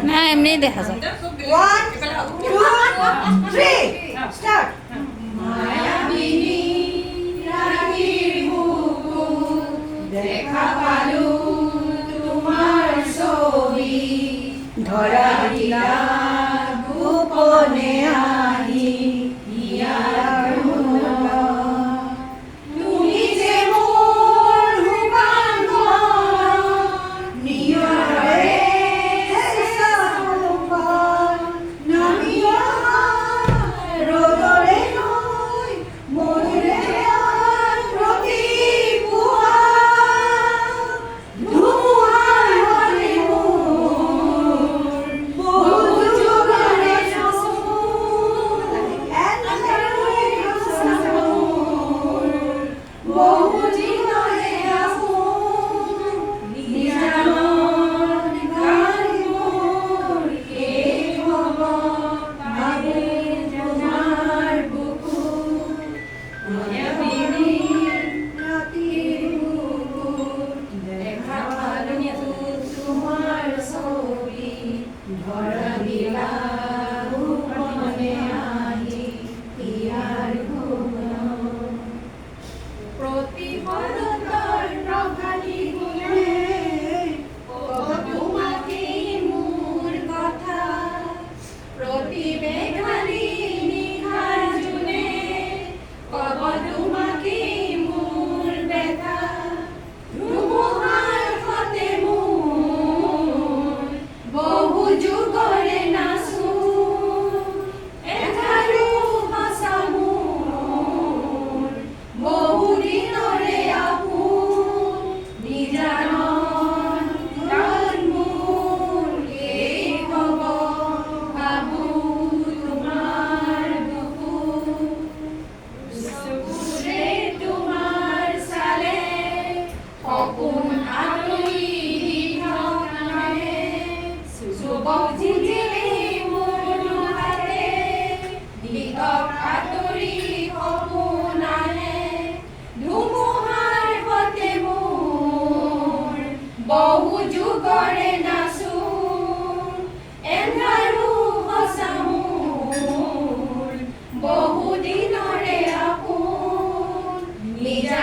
না এমনি দেখা যায়। 1 2 3 স্টার্ট। মায়াবিনী রানীর বুকুর দেখা পালু তোমার ছবি ধরা দিলা গোপনে আহি ইয়ার তুমি যে মোর হুকান ঘর নিয়রে সাফান নামিয়া রোদরে নয় মোরে প্রতি পুয়া ধুমুহার হলে মোর বহু যুগরে বহু জীবনে আসুন নিজানন গান মোর কে হব ভাবে তোমার বুকুর মায়াবিনী রাতের বুকুর দেখা পালু তোমার ছবি ধরা দিলা গোপনে আহি ইয়ার গুণ প্রতিফলতর প্রভালি গুণে কব তোমাকে মোর কথা প্রতিবেঘালি নিখার জুনে কব তোমাকে মোর ব্যথা ধুমুহার ফতে মোর বহু যুগরে নাচু এঠাৰু ভাষা মোৰ বহু দিনৰে আপোন নিজানন গান মোৰ এই হব ভাবো তোমাৰ বুকুৰ চকুৰে তোমাৰ চালে সপোন আঁতৰি নাহে যুৱক জিজিলি মোৰ হাতে দিগক আঁতৰি সপোন আহে ধুমুহাৰ সতে মোৰ বহু যুগৰে নাচো এন্ধাৰো সঁচা মোৰ বহু দিনৰে আপোন নিজা